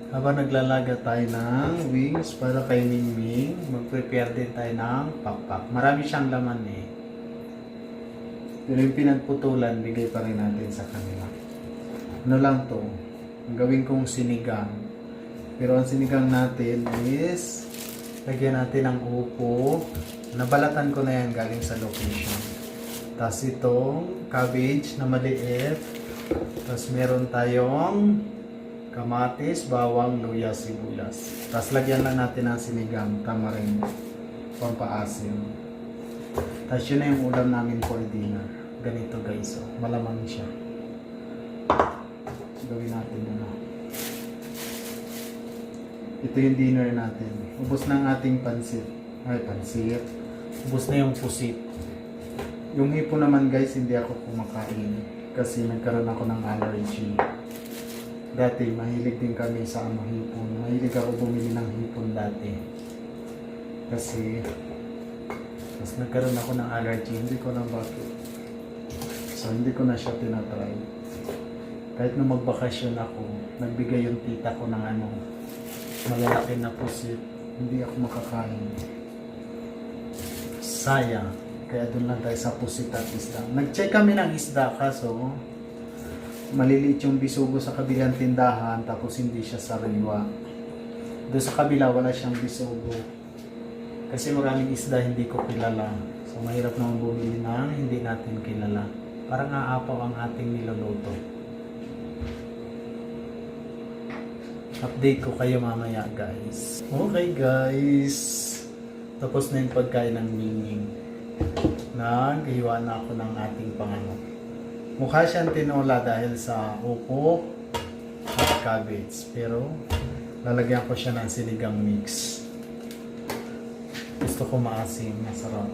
Habang naglalaga tayo ng wings para kay Mingming, mag-prepare din tayo ng pakpak. Marami siyang laman eh. Pero yung pinagputulan, bigay pa rin natin sa kanila. Ano lang to? Ang gawin kong sinigang. Pero ang sinigang natin is lagyan natin ng upo. Nabalatan ko na yan galing sa location. Tapos itong cabbage na maliit. Tapos meron tayong kamatis, bawang, luya, sibuyas. Tapos lagyan lang natin ng sinigang, tamarin, pampaasim. Tapos yun na yung ulam namin for dinner. Ganito guys, oh. Malamang siya. Gawin natin na. Ito yung dinner natin. Ubos na ang ating pansit. Ay, pansit. Ubos na yung pusit. Yung hipon naman guys, hindi ako kumakain. Kasi nagkaroon ako ng allergy. Dati, mahilig din kami sa hipon. Mahilig ako bumili ng hipon dati. Kasi, mas nagkaroon ako ng allergy. Hindi ko lang bakit. So, hindi ko na siya tinatry. Kahit nung magbakasyon ako, nagbigay yung tita ko ng malalaki na pusit. Hindi ako makakain. Sayang. Kaya doon lang tayo sa pusit at isda. Nag-check kami ng isda kaso maliliit yung bisugo sa kabilang tindahan tapos hindi siya sariwa. Doon sa kabila wala siyang bisugo. Kasi maraming isda hindi ko kilala. So mahirap naman bumili ng hindi natin kilala. Parang aapaw ang ating niluluto. Update ko kayo mamaya guys. Okay guys. Tapos na yung pagkain ng Mingming. Naghiwa na ako ng ating mukha siyang tinola dahil sa upo at cabbage. Pero, lalagyan ko siya ng sinigang mix. Gusto ko maasim, masarap.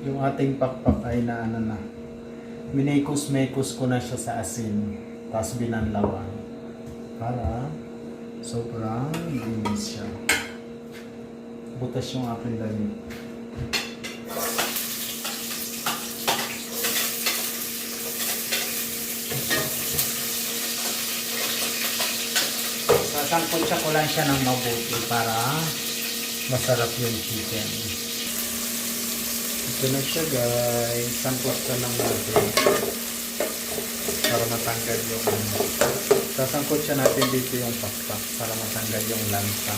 Yung ating pakpak ay minekos-mekos ko na siya sa asin. Tapos binanlawan. Para sobrang linis siya. Butas yung aking damit. Sasangkotsa ko lang siya ng mabuti para masarap yung chicken. Ito na siya guys. Sangkot ka lang natin para matanggal yung sasangkot siya natin dito yung pakpak para matanggal yung lansa.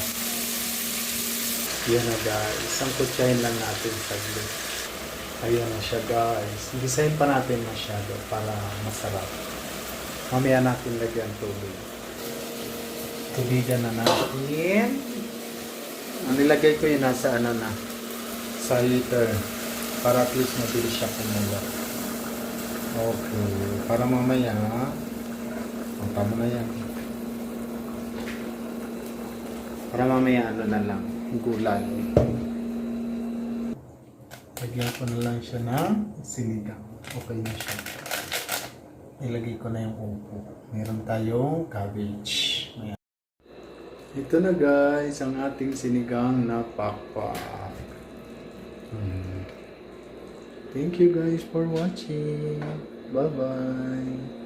Yan na guys. Sangkotsahin lang natin saglit. Ayan na siya guys. Gisahin pa natin masyado para masarap. Mamaya natin lagyan tubig. Tubigan na natin. Ang nilagay ko yun nasa sa liter. Para at least mabilis siya kumulo. Okay. Para mamaya tama na yan. Para mamaya na lang. Gulay. Lagyan ko na lang siya ng sinigang. Okay na siya. Ilagay ko na yung upo. Meron tayong cabbage. Ayan. Ito na guys, ang ating sinigang na pakpak. Thank you guys for watching. Bye bye.